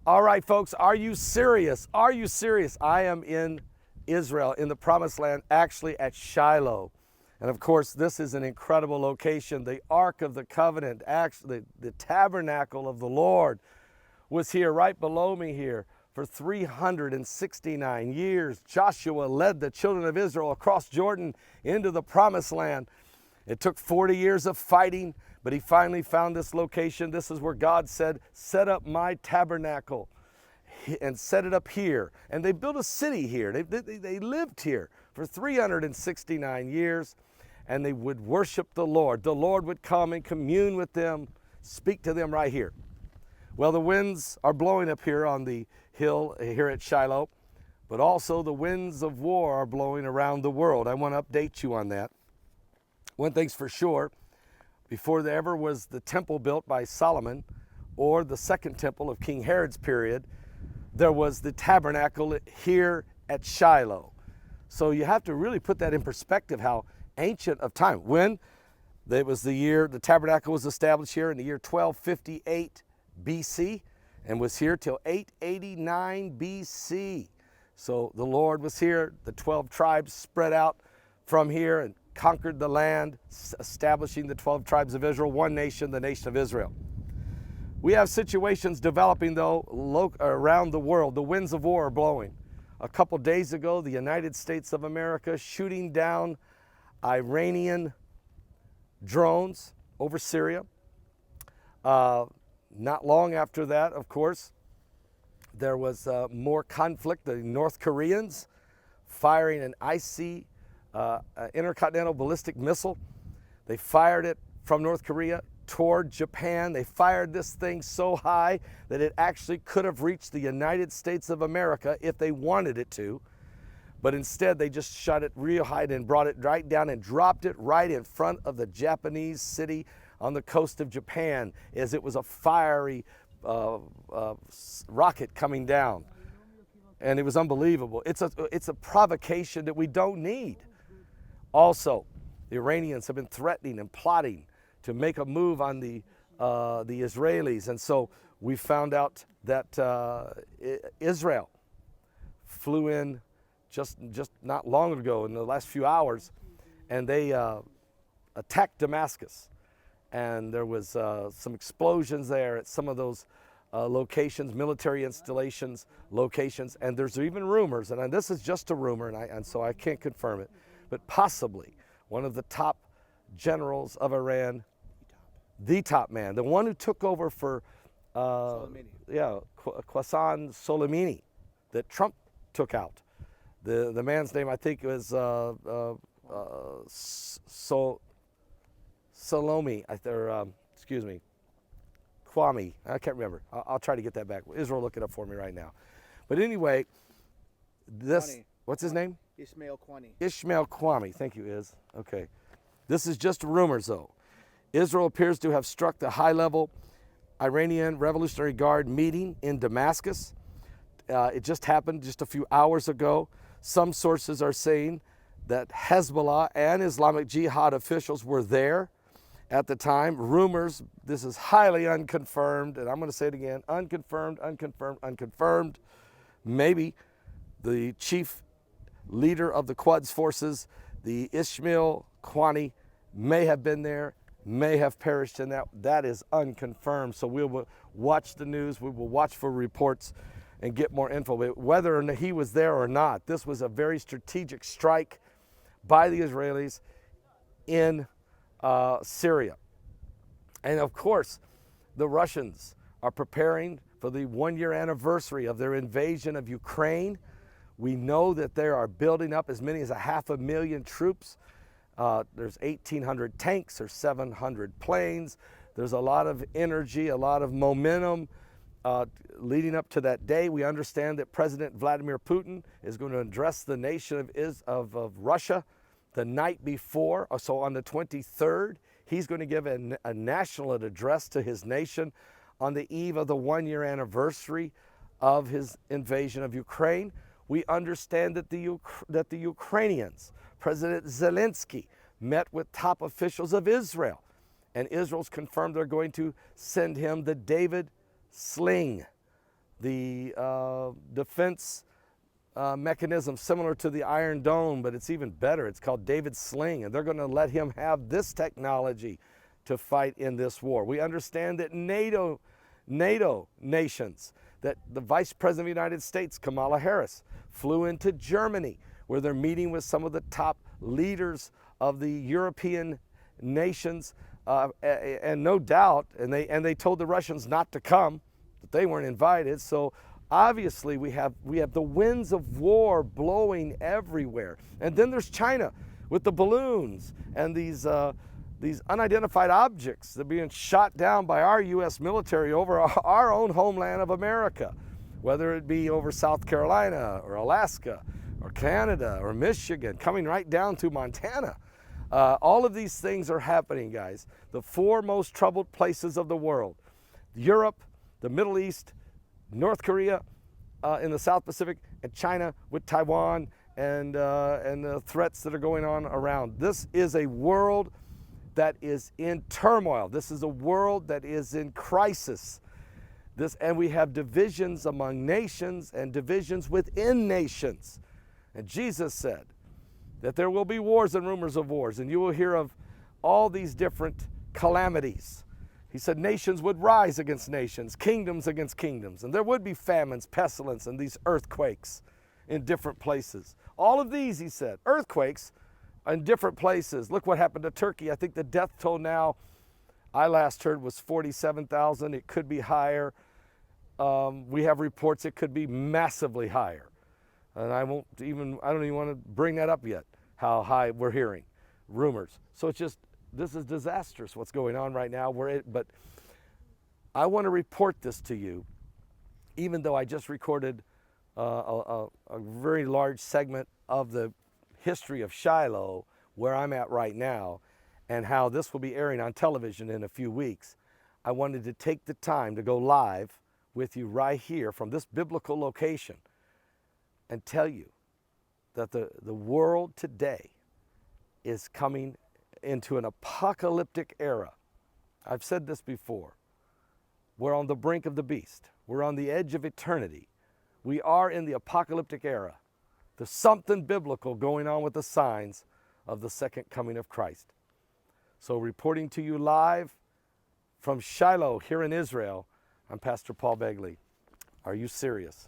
All right, folks, are you serious? Are you serious? I am in Israel, in the Promised Land, actually at Shiloh. And of course, this is an incredible location. The Ark of the Covenant, actually, the tabernacle of the Lord was here right below me here for 369 years. Joshua led the children of Israel across Jordan into the Promised Land. It took 40 years of fighting, but he finally found this location. This is where God said, set up my tabernacle and set it up here. And they built a city here. They lived here for 369 years, and they would worship the Lord. The Lord would come and commune with them, speak to them right here. Well, the winds are blowing up here on the hill here at Shiloh, but also the winds of war are blowing around the world. I want to update you on that. One thing's for sure, before there ever was the temple built by Solomon or the second temple of King Herod's period, there was the tabernacle here at Shiloh. So you have to really put that in perspective, how ancient of time. When it was the year, the tabernacle was established here in the year 1258 BC and was here till 889 BC. So the Lord was here, the 12 tribes spread out from here and conquered the land, establishing the 12 tribes of Israel, one nation, the nation of Israel. We have situations developing, though, around the world. The winds of war are blowing. A couple days ago, the United States of America shooting down Iranian drones over Syria. Not long after that, of course, there was more conflict. The North Koreans firing an intercontinental ballistic missile. They fired it from North Korea toward Japan. They fired this thing so high that it actually could have reached the United States of America if they wanted it to. But instead, they just shot it real high and brought it right down and dropped it right in front of the Japanese city on the coast of Japan, as it was a fiery rocket coming down. And it was unbelievable. It's a provocation that we don't need. Also, the Iranians have been threatening and plotting to make a move on the Israelis. And so we found out that Israel flew in just not long ago, in the last few hours, and they attacked Damascus. And there was some explosions there at some of those locations, military installations, locations. And there's even rumors, and this is just a rumor, and so I can't confirm it, but possibly one of the top generals of Iran, the top man, the one who took over for Qasem Soleimani, that Trump took out. The man's name, I think, was Kwame. I can't remember. I'll try to get that back. Israel, look it up for me right now. But anyway, what's his name? Ismail Kwani. Ismail Kwame. Thank you, Iz. Okay. This is just rumors, though. Israel appears to have struck the high-level Iranian Revolutionary Guard meeting in Damascus. It just happened just a few hours ago. Some sources are saying that Hezbollah and Islamic Jihad officials were there at the time. Rumors, this is highly unconfirmed, and I'm going to say it again, unconfirmed, unconfirmed, unconfirmed. Maybe the chief leader of the Quds forces, the Ismail Kwani, may have been there, may have perished in that. That is unconfirmed. So we will watch the news, we will watch for reports and get more info. But whether or not he was there or not, this was a very strategic strike by the Israelis in Syria. And of course, the Russians are preparing for the one-year anniversary of their invasion of Ukraine. We know that they are building up as many as 500,000 troops. There's 1,800 tanks, there's 700 planes. There's a lot of energy, a lot of momentum leading up to that day. We understand that President Vladimir Putin is going to address the nation of Russia the night before. So on the 23rd, he's going to give a national address to his nation on the eve of the one-year anniversary of his invasion of Ukraine. We understand that the Ukrainians, President Zelensky, met with top officials of Israel, and Israel's confirmed they're going to send him the David sling, the defense mechanism similar to the Iron Dome, but it's even better. It's called David's Sling, and they're going to let him have this technology to fight in this war. We understand that NATO nations, that the Vice President of the United States, Kamala Harris, flew into Germany, where they're meeting with some of the top leaders of the European nations, and no doubt, and they told the Russians not to come, that they weren't invited. So obviously we have the winds of war blowing everywhere. And then there's China with the balloons and these unidentified objects that are being shot down by our U.S. military over our own homeland of America, whether it be over South Carolina or Alaska or Canada or Michigan, coming right down to Montana. All of these things are happening, guys. The four most troubled places of the world: Europe, the Middle East, North Korea in the South Pacific, and China with Taiwan and the threats that are going on around. This is a world that is in turmoil. This is a world that is in crisis. And we have divisions among nations and divisions within nations. And Jesus said that there will be wars and rumors of wars, and you will hear of all these different calamities. He said nations would rise against nations, kingdoms against kingdoms, and there would be famines, pestilence, and these earthquakes in different places. All of these, he said, earthquakes in different places. Look what happened to Turkey. I think the death toll now, I last heard, was 47,000. It could be higher. We have reports it could be massively higher. And I don't even want to bring that up yet, how high we're hearing rumors. So it's just, this is disastrous what's going on right now. But I want to report this to you, even though I just recorded a very large segment of the history of Shiloh, where I'm at right now, and how this will be airing on television in a few weeks. I wanted to take the time to go live with you right here from this biblical location and tell you that the world today is coming into an apocalyptic era. I've said this before. We're on the brink of the beast. We're on the edge of eternity. We are in the apocalyptic era. There's something biblical going on with the signs of the second coming of Christ. So reporting to you live from Shiloh here in Israel, I'm Pastor Paul Begley. Are you serious?